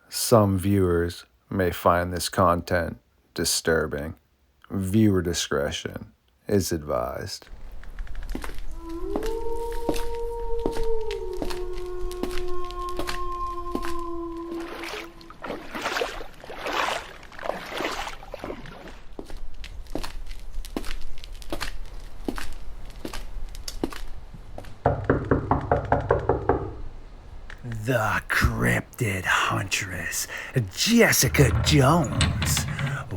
Some viewers may find this content disturbing. Viewer discretion is advised. The Cryptid Huntress, Jessica Jones,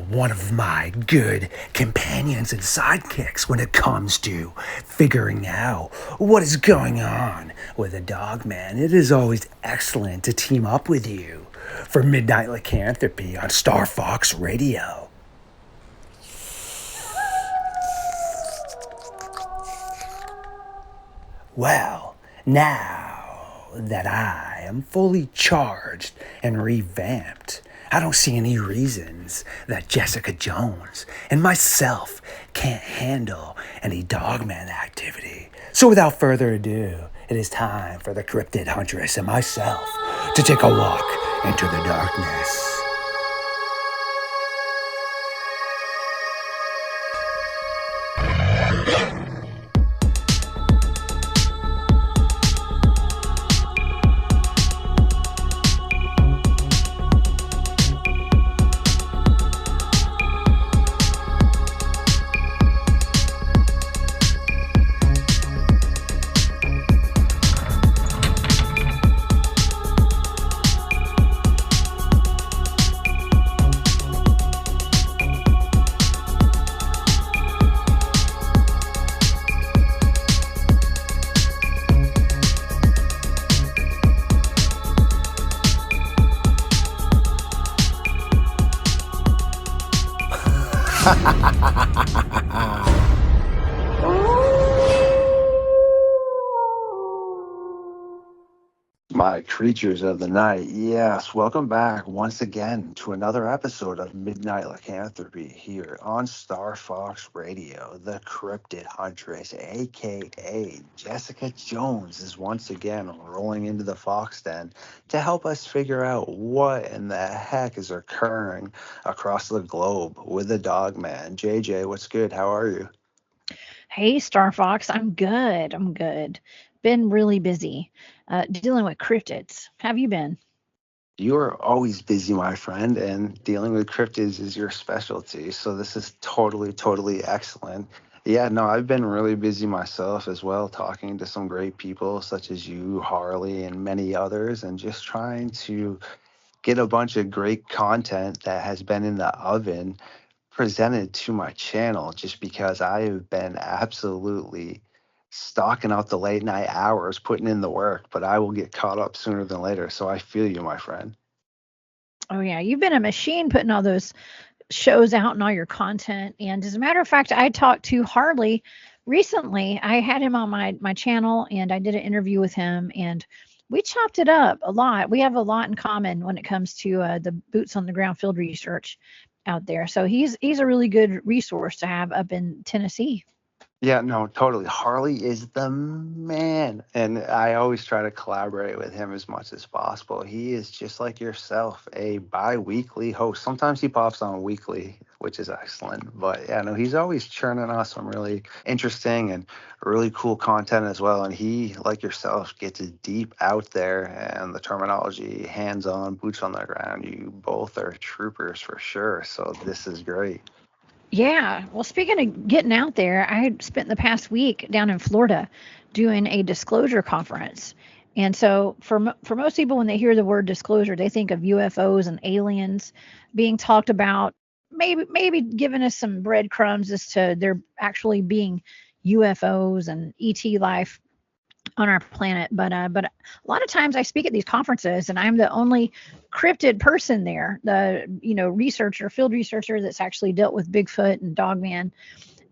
one of my good companions and sidekicks when it comes to figuring out what is going on with a Dogman. It is always excellent to team up with you for Midnight Lycanthropy on StarFox Radio. Well, now that I am fully charged and revamped, I don't see any reasons that Jessica Jones and myself can't handle any Dogman activity. So without further ado, it is time for the Cryptid Huntress and myself to take a walk into the darkness. My creatures of the night, yes, welcome back once again to another episode of Midnight Lycanthropy here on StarFox Radio. The Cryptid Huntress, aka Jessica Jones, is once again rolling into the Fox Den to help us figure out what in the heck is occurring across the globe with the Dogman. JJ, what's good? How are you? Hey, Star Fox, I'm good. I'm good. Been really busy dealing with cryptids. Have you been? You are always busy, my friend, and dealing with cryptids is your specialty. So this is totally excellent. Yeah, no, I've been really busy myself as well, talking to some great people such as you, Harley, and many others, and just trying to get a bunch of great content that has been in the oven presented to my channel just because I have been absolutely stalking out the late night hours, putting in the work, but I will get caught up sooner than later. So I feel you, my friend. Oh, yeah. You've been a machine putting all those shows out and all your content. And as a matter of fact, I talked to Harley recently. I had him on my channel and I did an interview with him and we chopped it up a lot. We have a lot in common when it comes to the boots on the ground field research out there. So he's a really good resource to have up in Tennessee. Yeah, no, totally. Harley is the man. And I always try to collaborate with him as much as possible. He is just like yourself, a bi-weekly host. Sometimes he pops on weekly, which is excellent. But yeah, no, he's always churning out some really interesting and really cool content as well. And he, like yourself, gets deep out there and the terminology, hands-on, boots on the ground. You both are troopers for sure. So this is great. Yeah. Well, speaking of getting out there, I had spent the past week down in Florida doing a disclosure conference. And so for most people, when they hear the word disclosure, they think of UFOs and aliens being talked about, maybe giving us some breadcrumbs as to there actually being UFOs and ET life on our planet. But a lot of times I speak at these conferences and I'm the only cryptid person there, the field researcher that's actually dealt with Bigfoot and Dogman.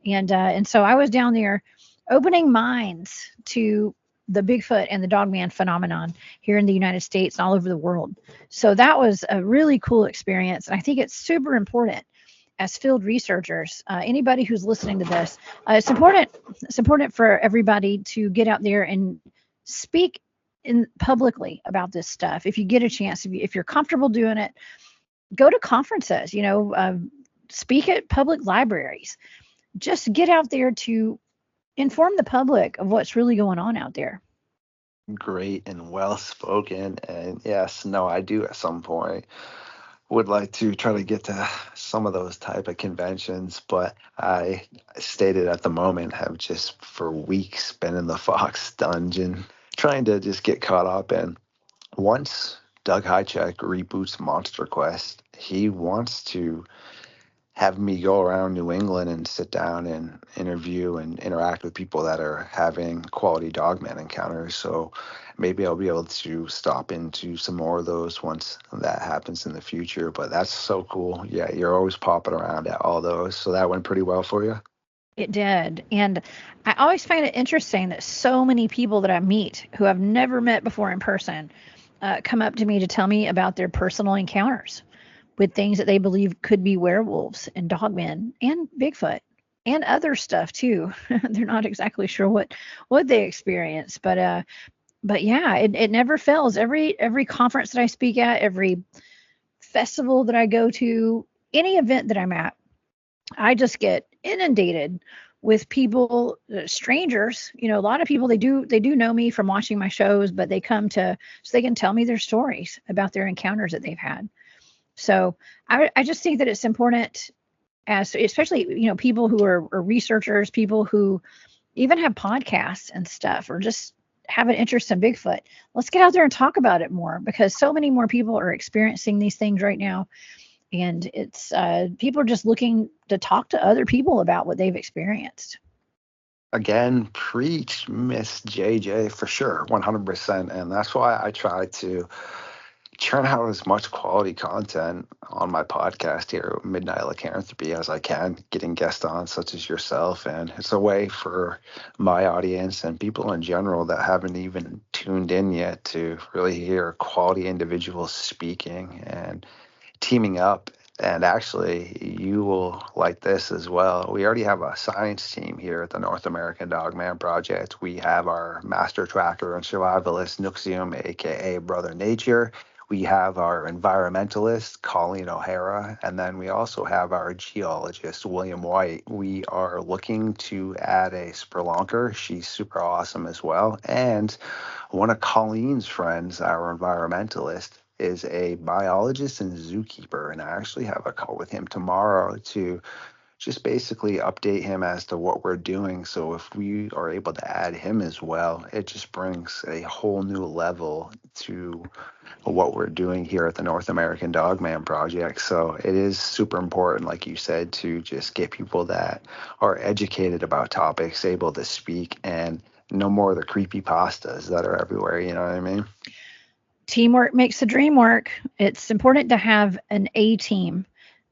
And so I was down there opening minds to the Bigfoot and the Dogman phenomenon here in the United States and all over the world. So that was a really cool experience. And I think it's super important as field researchers, anybody who's listening to this, it's important for everybody to get out there and speak in publicly about this stuff. If you get a chance, if you're comfortable doing it, go to conferences, speak at public libraries. Just get out there to inform the public of what's really going on out there. Great and well spoken. And yes, no, I do at some point would like to try to get to some of those type of conventions, but I stated at the moment have just for weeks been in the Fox dungeon trying to just get caught up. And once Doug Highcheck reboots Monster Quest, he wants to have me go around New England and sit down and interview and interact with people that are having quality Dogman encounters. So maybe I'll be able to stop into some more of those once that happens in the future. But that's so cool. Yeah, you're always popping around at all those. So that went pretty well for you. It did. And I always find it interesting that so many people that I meet who I've never met before in person come up to me to tell me about their personal encounters with things that they believe could be werewolves and dogmen and Bigfoot and other stuff too. They're not exactly sure what they experience, but yeah, it never fails. Every conference that I speak at, every festival that I go to, any event that I'm at, I just get inundated with people, strangers. A lot of people, they do know me from watching my shows, but they come so they can tell me their stories about their encounters that they've had. So I just think that it's important, especially people who are researchers, people who even have podcasts and stuff, or just have an interest in Bigfoot. Let's get out there and talk about it more, because so many more people are experiencing these things right now, and it's people are just looking to talk to other people about what they've experienced. Again, preach, Miss JJ, for sure, 100%. And that's why I try to churn out as much quality content on my podcast here at Midnight Lycanthropy as I can, getting guests on such as yourself. And it's a way for my audience and people in general that haven't even tuned in yet to really hear quality individuals speaking and teaming up. And actually, you will like this as well. We already have a science team here at the North American Dogman Project. We have our master tracker and survivalist, Nuxium, aka Brother Nature. We have our environmentalist, Colleen O'Hara, and then we also have our geologist, William White. We are looking to add a spelunker. She's super awesome as well. And one of Colleen's friends, our environmentalist, is a biologist and zookeeper. And I actually have a call with him tomorrow to just basically update him as to what we're doing. So if we are able to add him as well, it just brings a whole new level to what we're doing here at the North American Dogman Project. So it is super important, like you said, to just get people that are educated about topics, able to speak, and no more of the creepy pastas that are everywhere. You know what I mean? Teamwork makes the dream work. It's important to have an A team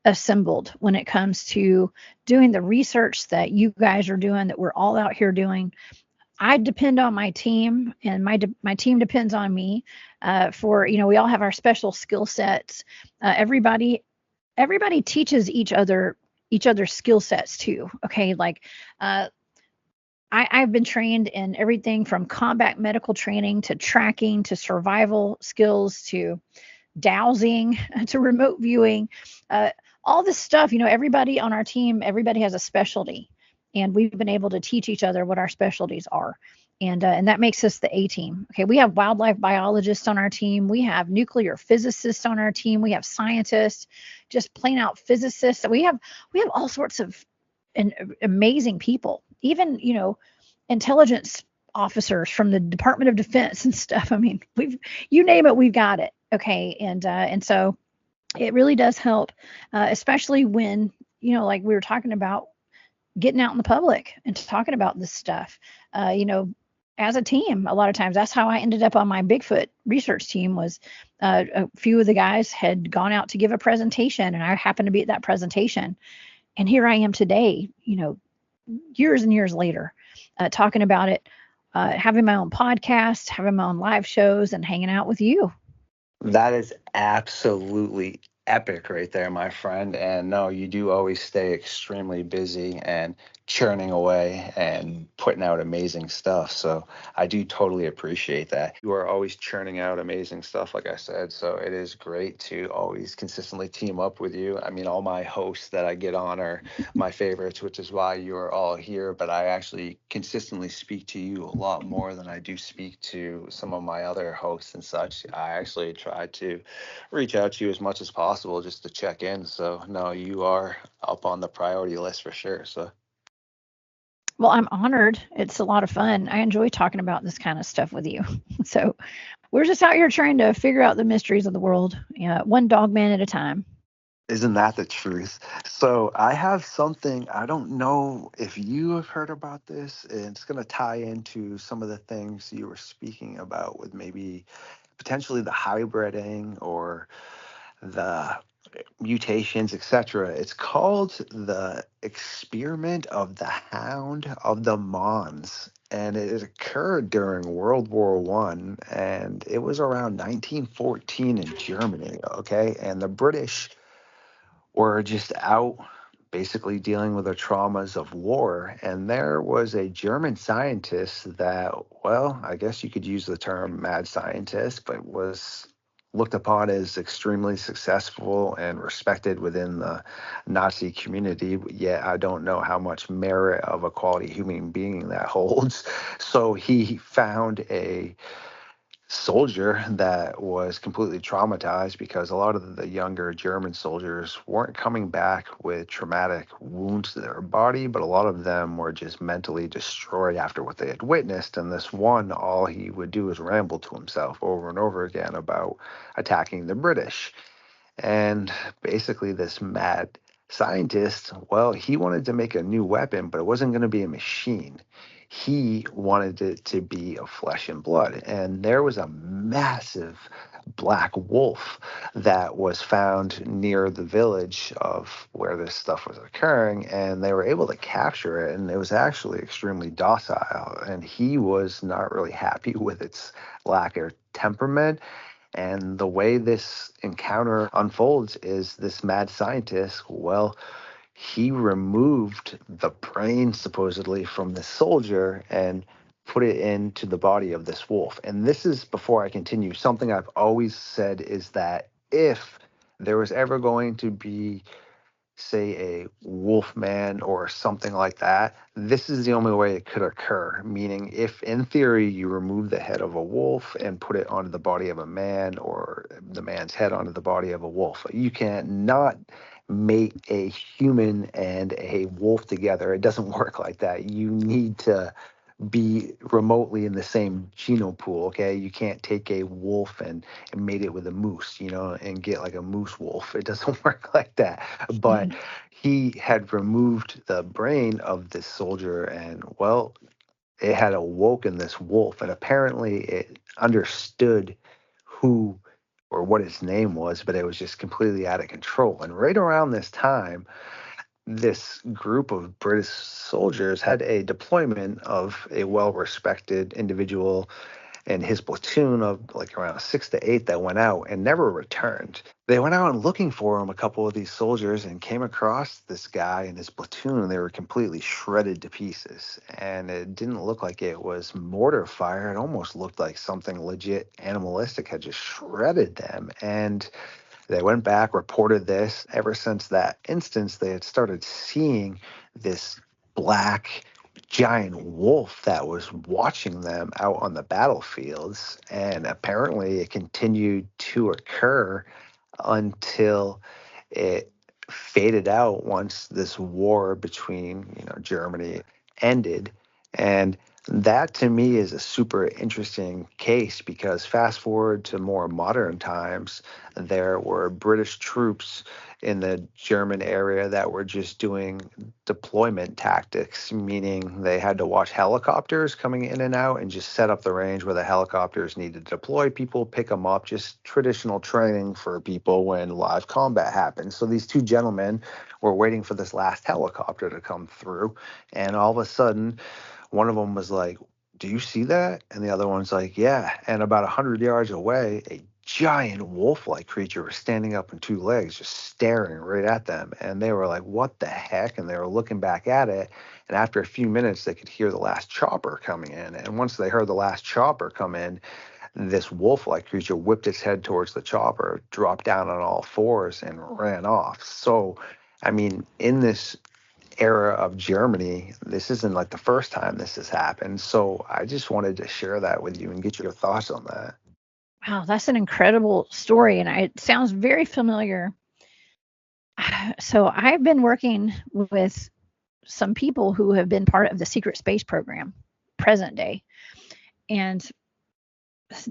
assembled when it comes to doing the research that you guys are doing, that we're all out here doing. I depend on my team, and my team depends on me. We all have our special skill sets. Everybody teaches each other skill sets too. Okay, like I've been trained in everything from combat medical training to tracking to survival skills to dowsing to remote viewing. All this stuff, everybody on our team, everybody has a specialty, and we've been able to teach each other what our specialties are. And that makes us the A team. Okay, we have wildlife biologists on our team. We have nuclear physicists on our team. We have scientists, just plain out physicists. We have all sorts of amazing people. Even intelligence officers from the Department of Defense and stuff. I mean, you name it, we've got it. Okay, and so it really does help, especially when like we were talking about, getting out in the public and talking about this stuff. As a team, a lot of times that's how I ended up on my Bigfoot research team. Was a few of the guys had gone out to give a presentation, and I happened to be at that presentation. And here I am today, years and years later, talking about it, having my own podcast, having my own live shows, and hanging out with you. That is absolutely epic right there, my friend. And no, you do always stay extremely busy. And churning away and putting out amazing stuff. So I do totally appreciate that. You are always churning out amazing stuff, like I said. So it is great to always consistently team up with you. I mean, all my hosts that I get on are my favorites, which is why you are all here. But I actually consistently speak to you a lot more than I do speak to some of my other hosts and such. I actually try to reach out to you as much as possible just to check in. So no, you are up on the priority list for sure. So Well, I'm honored. It's a lot of fun. I enjoy talking about this kind of stuff with you. So we're just out here trying to figure out the mysteries of the world, one dogman at a time. isn't that the truth? So I have something, I don't know if you have heard about this, and it's going to tie into some of the things you were speaking about with maybe potentially the hybriding or the mutations, etc. It's called the experiment of the Hound of the Mons. And it occurred during World War One, and it was around 1914 in Germany. Okay, and the British were just out basically dealing with the traumas of war. And there was a German scientist that, well, I guess you could use the term mad scientist, but was looked upon as extremely successful and respected within the Nazi community. Yet I don't know how much merit of a quality human being that holds. So he found a soldier that was completely traumatized because a lot of the younger German soldiers weren't coming back with traumatic wounds to their body, but a lot of them were just mentally destroyed after what they had witnessed. And this one, all he would do is ramble to himself over and over again about attacking the British. And basically, this mad scientist, well, he wanted to make a new weapon, but it wasn't going to be a machine. He wanted it to be of flesh and blood. And there was a massive black wolf that was found near the village of where this stuff was occurring. And they were able to capture it. And it was actually extremely docile. And he was not really happy with its lack of temperament. And the way this encounter unfolds is this mad scientist, well, he removed the brain supposedly from the soldier and put it into the body of this wolf. And this is, before I continue, something I've always said is that if there was ever going to be, say, a wolf man or something like that, this is the only way it could occur. Meaning, if in theory you remove the head of a wolf and put it onto the body of a man, or the man's head onto the body of a wolf, you can't not mate a human and a wolf together. It doesn't work like that. You need to be remotely in the same genome pool. Okay, you can't take a wolf and mate it with a moose, and get like a moose wolf. It doesn't work like that. But he had removed the brain of this soldier, and well, it had awoken this wolf, and apparently it understood who or what its name was, but it was just completely out of control. And right around this time, this group of British soldiers had a deployment of a well-respected individual and his platoon of like around 6 to 8 that went out and never returned. They went out and looking for him, a couple of these soldiers, and came across this guy and his platoon, and they were completely shredded to pieces. And it didn't look like it was mortar fire. It almost looked like something legit animalistic had just shredded them. And they went back, reported this. Ever since that instance, they had started seeing this black giant wolf that was watching them out on the battlefields. And apparently it continued to occur until it faded out once this war between, Germany ended. And that to me is a super interesting case because fast forward to more modern times, there were British troops in the German area that were just doing deployment tactics, meaning they had to watch helicopters coming in and out and just set up the range where the helicopters needed to deploy people, pick them up, just traditional training for people when live combat happens. So these two gentlemen were waiting for this last helicopter to come through, and all of a sudden, one of them was like, "Do you see that?" And the other one's like, "Yeah." And about 100 yards away, a giant wolf-like creature was standing up on two legs, just staring right at them. And they were like, "What the heck?" And they were looking back at it. And after a few minutes, they could hear the last chopper coming in. And once they heard the last chopper come in, this wolf-like creature whipped its head towards the chopper, dropped down on all fours, and ran off. So, I mean, in this era of Germany, this isn't like the first time this has happened. So I just wanted to share that with you and get your thoughts on that. Wow, that's an incredible story, and it sounds very familiar. So I've been working with some people who have been part of the secret space program, present day, and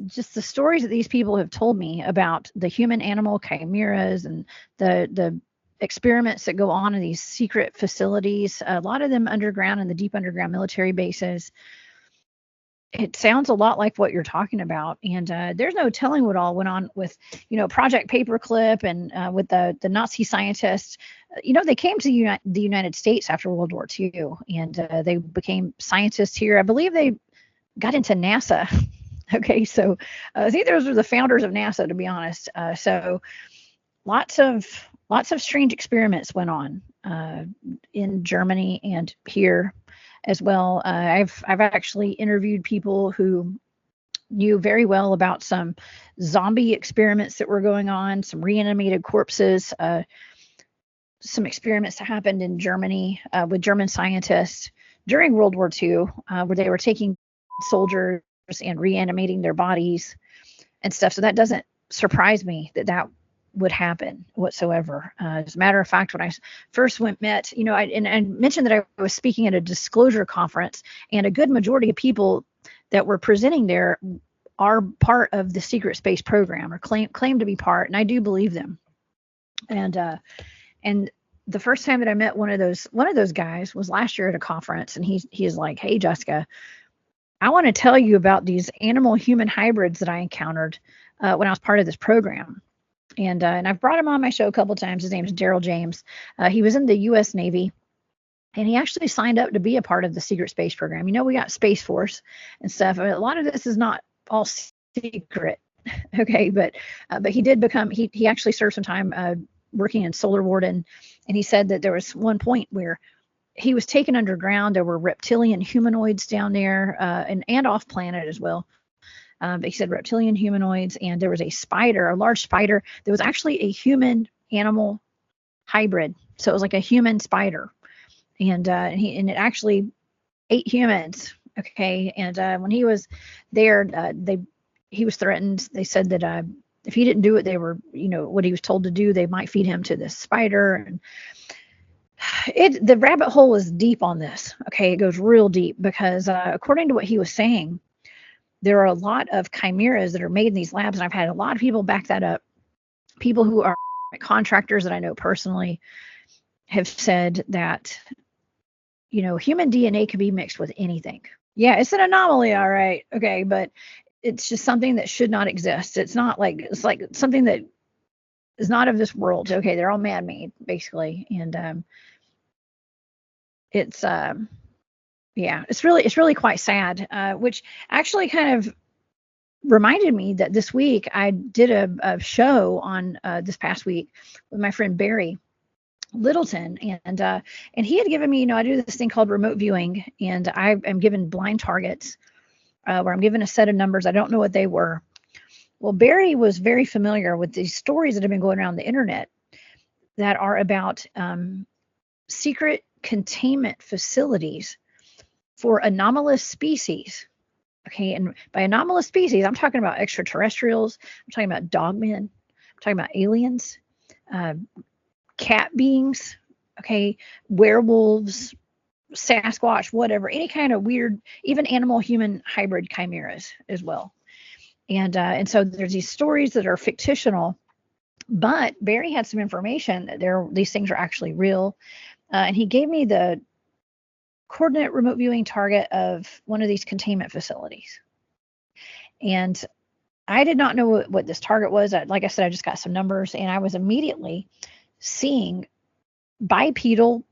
just the stories that these people have told me about the human animal chimeras and the experiments that go on in these secret facilities, a lot of them underground in the deep underground military bases. It sounds a lot like what you're talking about, and there's no telling what all went on with, Project Paperclip and with the Nazi scientists. They came to the United States after World War II, and they became scientists here. I believe they got into NASA. Okay, so I think those were the founders of NASA, to be honest. So lots of strange experiments went on in Germany and here as well. I've actually interviewed people who knew very well about some zombie experiments that were going on, some reanimated corpses, some experiments that happened in Germany with German scientists during World War II, where they were taking soldiers and reanimating their bodies and stuff. So that doesn't surprise me that would happen whatsoever. As a matter of fact, when I first met, I mentioned that I was speaking at a disclosure conference, and a good majority of people that were presenting there are part of the secret space program or claim to be part, and I do believe them. And the first time that I met one of those guys was last year at a conference, and he's like, "Hey, Jessica, I want to tell you about these animal-human hybrids that I encountered when I was part of this program." And I've brought him on my show a couple of times. His name is Daryl James. He was in the U.S. Navy, and he actually signed up to be a part of the secret space program. We got Space Force and stuff. A lot of this is not all secret, okay? But he did become. He actually served some time working in Solar Warden, and he said that there was one point where he was taken underground. There were reptilian humanoids down there, and off planet as well. He said reptilian humanoids, and there was a large spider that was actually a human animal hybrid. So it was like a human spider, and it actually ate humans. Okay, and when he was there, he was threatened. They said that if he didn't do it, they were, what he was told to do, they might feed him to this spider. And the rabbit hole is deep on this. Okay, it goes real deep because according to what he was saying, there are a lot of chimeras that are made in these labs, and I've had a lot of people back that up. People who are contractors that I know personally have said that, human DNA can be mixed with anything. Yeah, it's an anomaly, all right. Okay, but it's just something that should not exist. It's like something that is not of this world. Okay, they're all man-made, basically. And it's really quite sad, which actually kind of reminded me that this week I did a show on this past week with my friend Barry Littleton, and he had given me, I do this thing called remote viewing, and I am given blind targets where I'm given a set of numbers. I don't know what they were. Well, Barry was very familiar with these stories that have been going around the internet that are about secret containment facilities for anomalous species. Okay, and by anomalous species, I'm talking about extraterrestrials, I'm talking about dogmen, I'm talking about aliens, cat beings, okay, werewolves, Sasquatch, whatever, any kind of weird, even animal-human hybrid chimeras as well. And so there's these stories that are fictional, but Barry had some information that these things are actually real, and he gave me the coordinate remote viewing target of one of these containment facilities. And I did not know what this target was. Like I said, I just got some numbers, and I was immediately seeing bipedal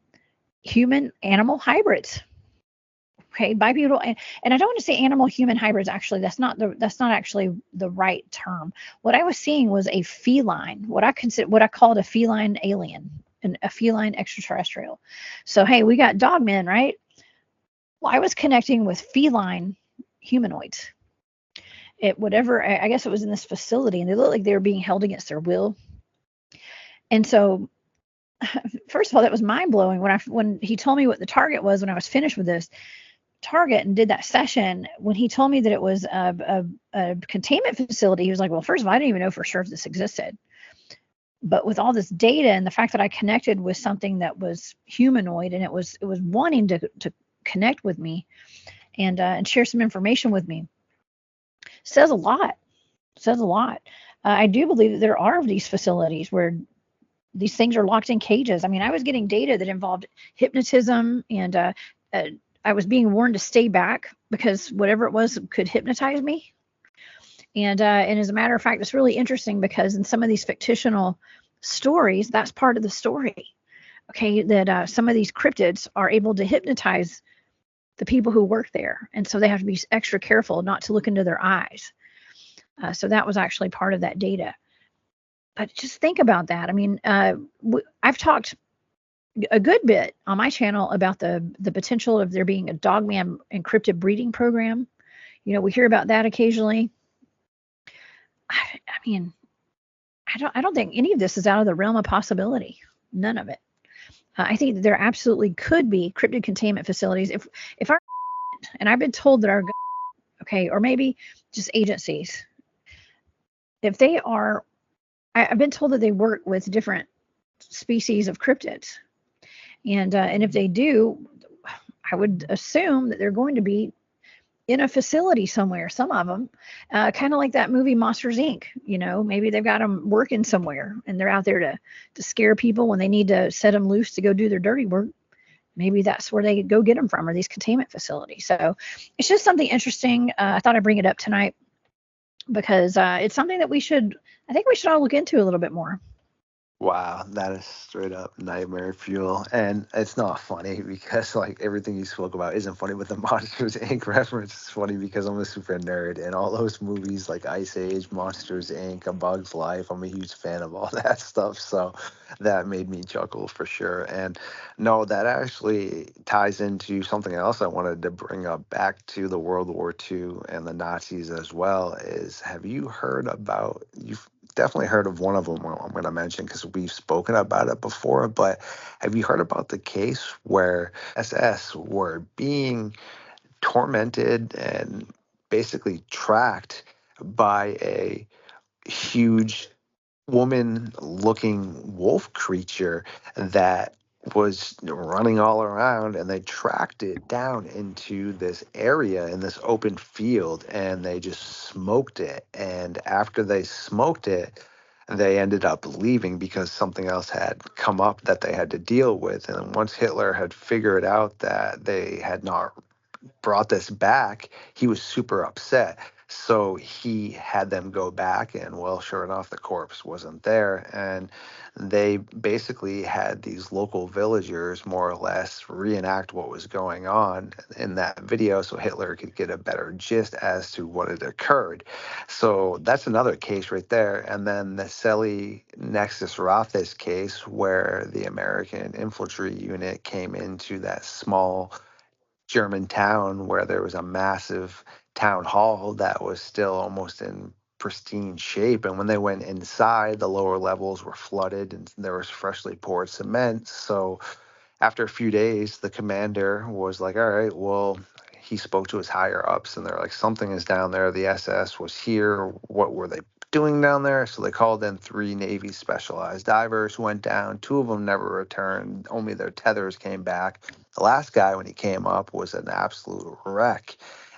human animal hybrids. Okay, bipedal, and I don't want to say animal human hybrids. Actually, that's not actually the right term. What I was seeing was a feline, what I called a feline alien, a feline extraterrestrial. So hey, we got dogmen, right? Well, I was connecting with feline humanoids. I guess it was in this facility, and they looked like they were being held against their will. And so, first of all, that was mind blowing when he told me what the target was when I was finished with this target and did that session. When he told me that it was a containment facility, he was like, "Well, first of all, I didn't even know for sure if this existed." But with all this data and the fact that I connected with something that was humanoid and it was wanting to connect with me and share some information with me, says a lot. Says a lot. I do believe that there are these facilities where these things are locked in cages. I mean, I was getting data that involved hypnotism, and I was being warned to stay back because whatever it was could hypnotize me. And as a matter of fact, it's really interesting because in some of these fictional stories, that's part of the story. Okay, that some of these cryptids are able to hypnotize the people who work there, and so they have to be extra careful not to look into their eyes. So that was actually part of that data. But just think about that. I mean, I've talked a good bit on my channel about the potential of there being a Dogman encrypted breeding program. You know, we hear about that occasionally. I mean, I don't think any of this is out of the realm of possibility. None of it. I think that there absolutely could be cryptid containment facilities. If our and I've been told that our okay, or maybe just agencies, if they are, I've been told that they work with different species of cryptids, and if they do, I would assume that they're going to be in a facility somewhere, some of them, kind of like that movie Monsters Inc. You know, maybe they've got them working somewhere and they're out there to scare people when they need to set them loose to go do their dirty work. Maybe that's where they go get them from, or these containment facilities. So it's just something interesting. I thought I'd bring it up tonight because it's something that I think we should all look into a little bit more. Wow, that is straight up nightmare fuel. And it's not funny because like everything you spoke about isn't funny, but the Monsters Inc. reference is funny because I'm a super nerd and all those movies like Ice Age, Monsters Inc., A Bug's Life, I'm a huge fan of all that stuff. So that made me chuckle for sure. And no, that actually ties into something else I wanted to bring up back to the World War II and the Nazis as well is have you heard about you've definitely heard of one of them I'm going to mention because we've spoken about it before, but have you heard about the case where SS were being tormented and basically tracked by a huge woman looking wolf creature that was running all around, and they tracked it down into this area in this open field and they just smoked it, and after they smoked it they ended up leaving because something else had come up that they had to deal with. And once Hitler had figured out that they had not brought this back, he was super upset. So he had them go back, and well, sure enough, the corpse wasn't there. And they basically had these local villagers more or less reenact what was going on in that video so Hitler could get a better gist as to what had occurred. So that's another case right there. And then the Celi Nexus Rothis case, where the American infantry unit came into that small German town where there was a massive town hall that was still almost in pristine shape. And when they went inside, the lower levels were flooded and there was freshly poured cement. So after a few days, the commander was like, all right, well, he spoke to his higher ups and they're like, something is down there. The SS was here. What were they doing down there? So they called in 3 Navy specialized divers who went down. 2 of them never returned. Only their tethers came back. The last guy, when he came up, was an absolute wreck.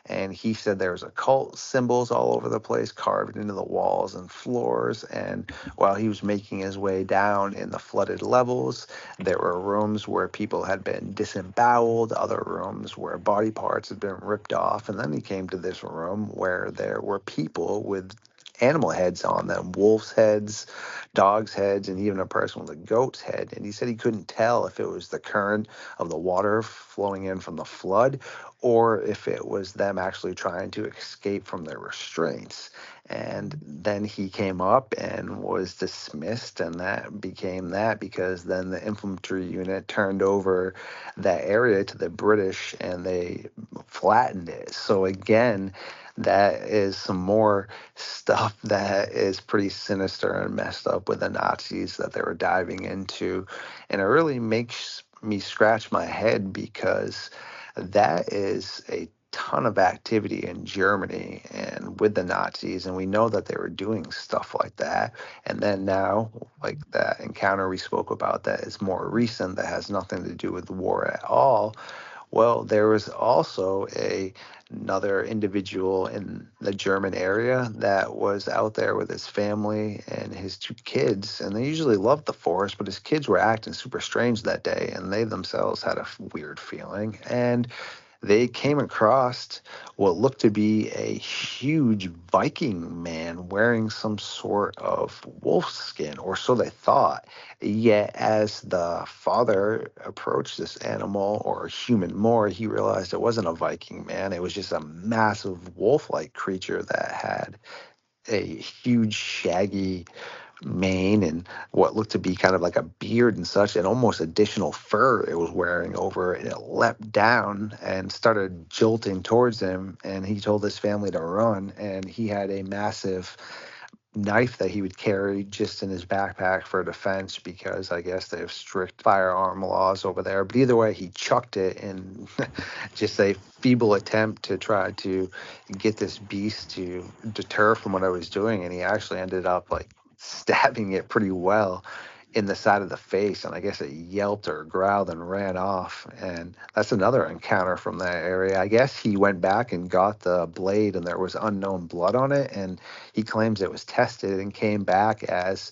And he said there was occult symbols all over the place, carved into the walls and floors. And while he was making his way down in the flooded levels, there were rooms where people had been disemboweled, other rooms where body parts had been ripped off. And then he came to this room where there were people with animal heads on them, wolves' heads, dogs' heads, and even a person with a goat's head. And he said he couldn't tell if it was the current of the water flowing in from the flood or if it was them actually trying to escape from their restraints. And then he came up and was dismissed, and that became that because then the infantry unit turned over that area to the British and they flattened it. So again, that is some more stuff that is pretty sinister and messed up with the Nazis that they were diving into. And it really makes me scratch my head because that is a ton of activity in Germany and with the Nazis, and we know that they were doing stuff like that. And then now, like that encounter we spoke about that is more recent, that has nothing to do with the war at all. Well, there was also another individual in the German area that was out there with his family and his 2 kids, and they usually loved the forest, but his kids were acting super strange that day, and they themselves had a weird feeling. And they came across what looked to be a huge Viking man wearing some sort of wolf skin, or so they thought. Yet, as the father approached this animal or human more, he realized it wasn't a Viking man. It was just a massive wolf like creature that had a huge, shaggy mane and what looked to be kind of like a beard and such, and almost additional fur it was wearing over it. And it leapt down and started jolting towards him, and he told his family to run. And he had a massive knife that he would carry just in his backpack for defense because I guess they have strict firearm laws over there. But either way, he chucked it in just a feeble attempt to try to get this beast to deter from what I was doing. And he actually ended up like stabbing it pretty well in the side of the face, and I guess it yelped or growled and ran off. And that's another encounter from that area. I guess he went back and got the blade and there was unknown blood on it, and he claims it was tested and came back as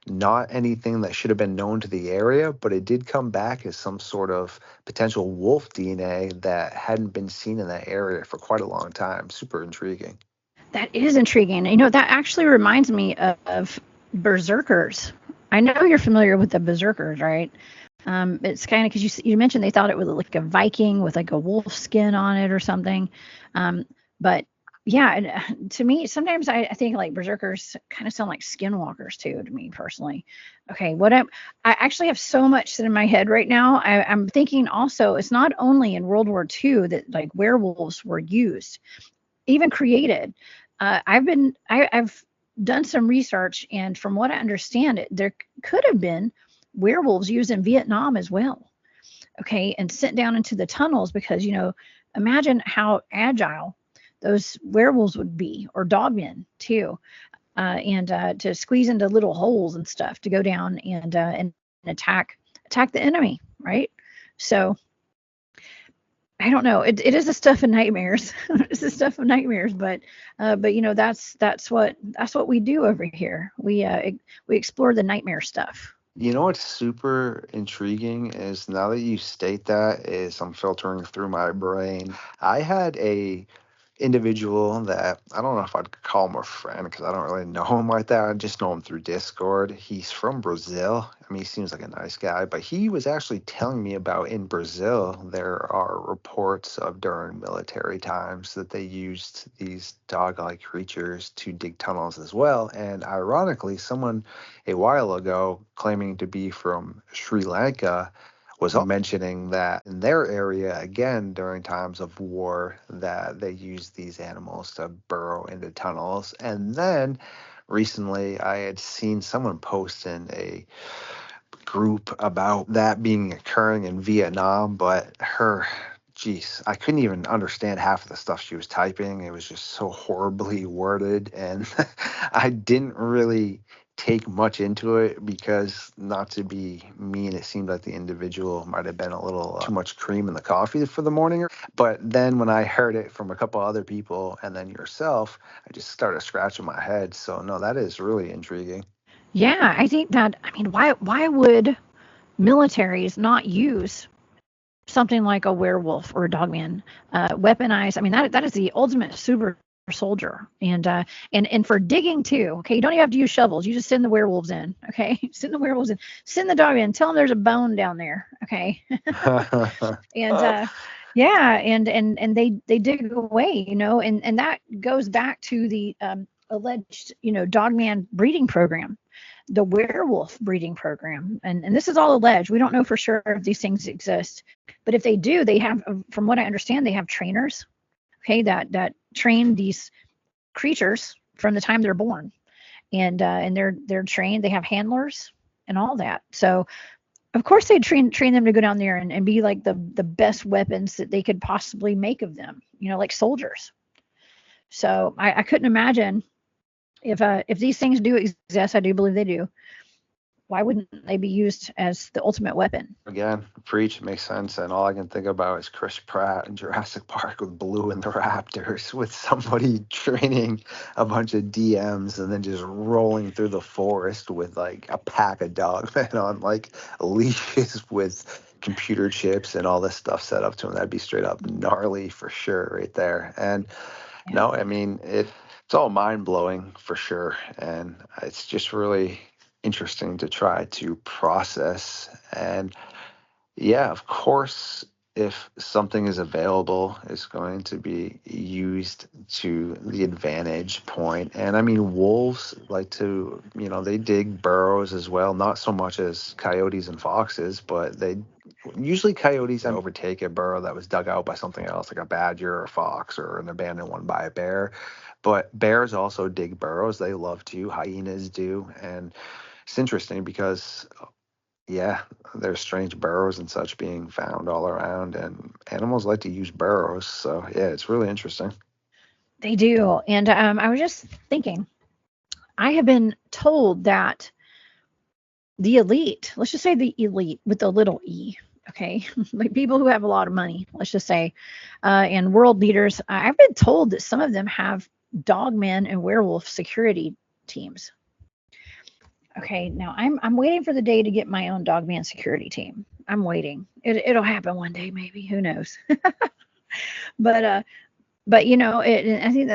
not anything that should have been known to the area, but it did come back as some sort of potential wolf DNA that hadn't been seen in that area for quite a long time. Super intriguing. That is intriguing. That actually reminds me of berserkers. I know you're familiar with the berserkers, right? It's kind of because you mentioned they thought it was like a Viking with like a wolf skin on it or something. But yeah, to me, sometimes I think like berserkers kind of sound like skinwalkers too, to me personally. Okay, I actually have so much in my head right now. I'm thinking also it's not only in World War II that like werewolves were used, even created. I've done some research, and from what I understand, there could have been werewolves used in Vietnam as well. Okay, and sent down into the tunnels because imagine how agile those werewolves would be, or dogmen too, and to squeeze into little holes and stuff to go down and attack the enemy, right? So I don't know. It is a stuff of nightmares. It's a stuff of nightmares, but that's what we do over here. We explore the nightmare stuff. You know what's super intriguing is now that you state that, is I'm filtering through my brain. I had a individual that I don't know if I'd call him a friend because I don't really know him like that. I just know him through Discord. He's from Brazil. I mean, he seems like a nice guy, but he was actually telling me about in Brazil, there are reports of during military times that they used these dog-like creatures to dig tunnels as well. And ironically, someone a while ago claiming to be from Sri Lanka was mentioning that in their area, again, during times of war, that they use these animals to burrow into tunnels. And then recently, I had seen someone post in a group about that being occurring in Vietnam, but geez, I couldn't even understand half of the stuff she was typing. It was just so horribly worded, and I didn't really take much into it because, not to be mean, it seemed like the individual might have been a little too much cream in the coffee for the morning. But then when I heard it from a couple other people and then yourself, I just started scratching my head. So no, that is really intriguing. Yeah, I think that. I mean, why would militaries not use something like a werewolf or a dogman weaponized? I mean, that is the ultimate super soldier. And for digging too. Okay, you don't even have to use shovels. You just send the werewolves in. Okay, send the werewolves in. Send the dog in. Tell them there's a bone down there. Okay, and yeah, and they dig away. And that goes back to the alleged Dogman breeding program, the werewolf breeding program. And this is all alleged. We don't know for sure if these things exist, but if they do, they have, from what I understand, they have trainers, okay, that train these creatures from the time they're born, and they're trained. They have handlers and all that. So of course they train them to go down there and be like the best weapons that they could possibly make of them, like soldiers. So I couldn't imagine if these things do exist. I do believe they do. Why wouldn't they be used as the ultimate weapon? Again, preach, makes sense. And all I can think about is Chris Pratt in Jurassic Park with Blue and the Raptors, with somebody training a bunch of DMs and then just rolling through the forest with like a pack of dogmen on like leashes with computer chips and all this stuff set up to them. That'd be straight up gnarly for sure right there. And no, I mean, it's all mind blowing for sure. And it's just really interesting to try to process. And yeah, of course, if something is available, it's going to be used to the advantage point. And I mean, wolves like to, they dig burrows as well, not so much as coyotes and foxes, but usually coyotes overtake a burrow that was dug out by something else, like a badger or a fox or an abandoned one by a bear. But bears also dig burrows. They love to. Hyenas do. And it's interesting because, yeah, there's strange burrows and such being found all around, and animals like to use burrows. So, yeah, it's really interesting. They do. And I was just thinking, I have been told that the elite, let's just say the elite with the little e, okay, like people who have a lot of money, let's just say, and world leaders, I've been told that some of them have dogmen and werewolf security teams. Okay, now I'm waiting for the day to get my own dogman security team. I'm waiting. It'll happen one day, maybe. Who knows? But I think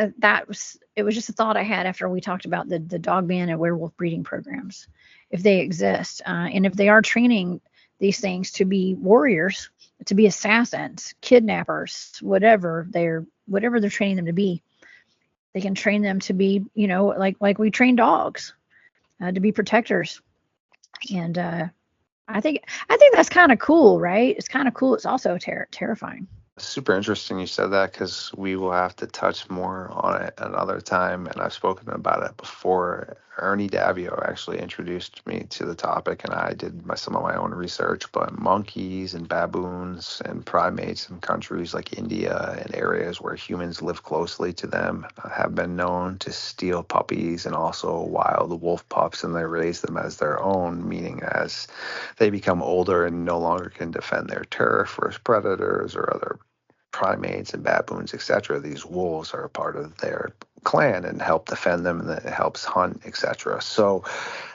it was just a thought I had after we talked about the dogman and werewolf breeding programs, if they exist, and if they are training these things to be warriors, to be assassins, kidnappers, whatever they're training them to be. They can train them to be, like we train dogs, to be protectors. And I think that's kind of cool, right? It's kind of cool. It's also terrifying. Super interesting you said that, because we will have to touch more on it another time, and I've spoken about it before. Ernie Davio actually introduced me to the topic, and I did some of my own research. But monkeys and baboons and primates in countries like India and areas where humans live closely to them have been known to steal puppies and also wild wolf pups, and they raise them as their own, meaning as they become older and no longer can defend their turf or predators or other primates and baboons, etc. These wolves are a part of their clan and help defend them, and it helps hunt, etc. So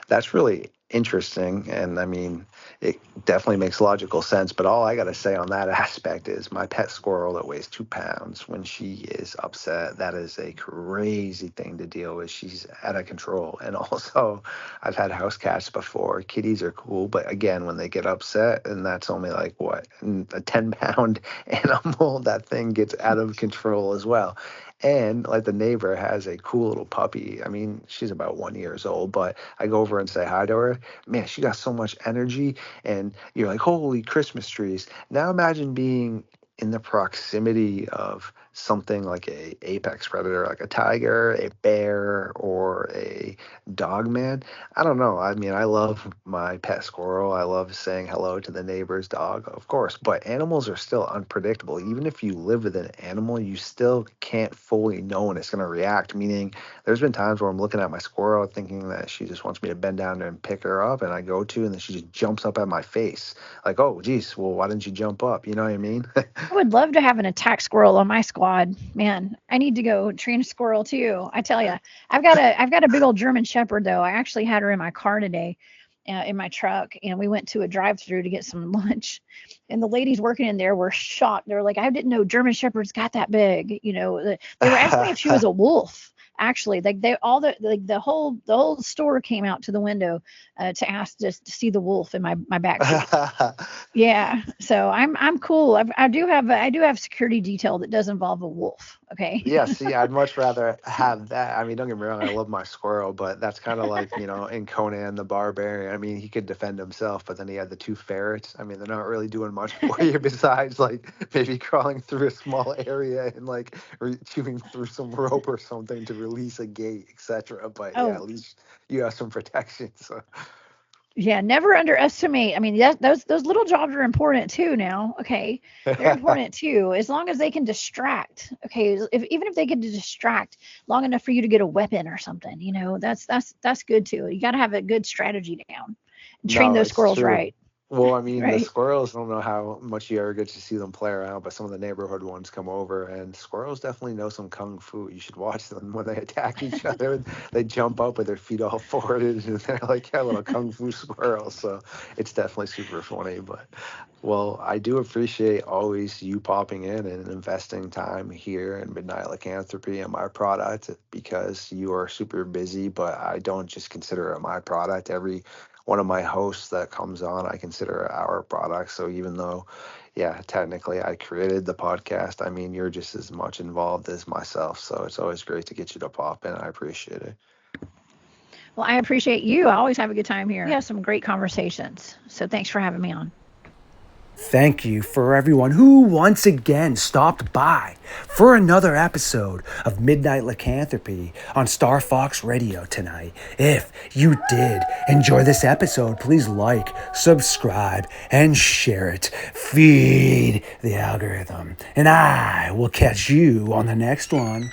that's really interesting. And I mean, it definitely makes logical sense. But all I got to say on that aspect is my pet squirrel that weighs 2 pounds, when she is upset, that is a crazy thing to deal with. She's out of control. And also, I've had house cats before. Kitties are cool. But again, when they get upset, and that's only like what, a 10-pound animal, that thing gets out of control as well. And like the neighbor has a cool little puppy. I mean, she's about 1 year old, but I go over and say hi to her. Man, she got so much energy. And you're like, holy Christmas trees. Now imagine being in the proximity of something like a apex predator, like a tiger, a bear, or a dogman. I don't know. I mean, I love my pet squirrel. I love saying hello to the neighbor's dog, of course, but animals are still unpredictable. Even if you live with an animal, you still can't fully know when it's going to react, meaning there's been times where I'm looking at my squirrel thinking that she just wants me to bend down and pick her up, and I go to, and then she just jumps up at my face. Like, oh, geez, well, why didn't you jump up? You know what I mean? I would love to have an attack squirrel on my squad. Man, I need to go train a squirrel too. I tell you, I've got a big old German Shepherd though. I actually had her in my car today, in my truck, and we went to a drive-through to get some lunch. And the ladies working in there were shocked. They were like, "I didn't know German shepherds got that big." They were asking me if she was a wolf. Actually, like the whole store came out to the window to ask to see the wolf in my back seat. Yeah, so I'm cool. I do have security detail that does involve a wolf. Okay. Yeah, see, I'd much rather have that. I mean, don't get me wrong, I love my squirrel, but that's kind of like, in Conan the Barbarian. I mean, he could defend himself, but then he had the two ferrets. I mean, they're not really doing much for you besides like maybe crawling through a small area and like chewing through some rope or something to release a gate, etc. But yeah, at Oh, least you have some protection. So yeah, never underestimate. I mean, those little jobs are important too now. Okay. They're important too, as long as they can distract. Okay. Even if they can distract long enough for you to get a weapon or something, that's good too. You got to have a good strategy down and train no, those it's squirrels true. right. Well, I mean, the Right. squirrels, I don't know how much you ever get to see them play around, but some of the neighborhood ones come over, and squirrels definitely know some kung fu. You should watch them when they attack each other. They jump up with their feet all forwarded, and they're like yeah, little kung fu squirrels. So it's definitely super funny. But, well, I do appreciate always you popping in and investing time here in Midnight Lycanthropy and my product because you are super busy, but I don't just consider it my product. Every one of my hosts that comes on, I consider our product. So even though, yeah, technically I created the podcast, I mean, you're just as much involved as myself. So it's always great to get you to pop in. I appreciate it. Well, I appreciate you. I always have a good time here. We have some great conversations. So thanks for having me on. Thank you for everyone who once again stopped by for another episode of Midnight Lycanthropy on StarFox Radio tonight. If you did enjoy this episode, please like, subscribe, and share it. Feed the algorithm. And I will catch you on the next one.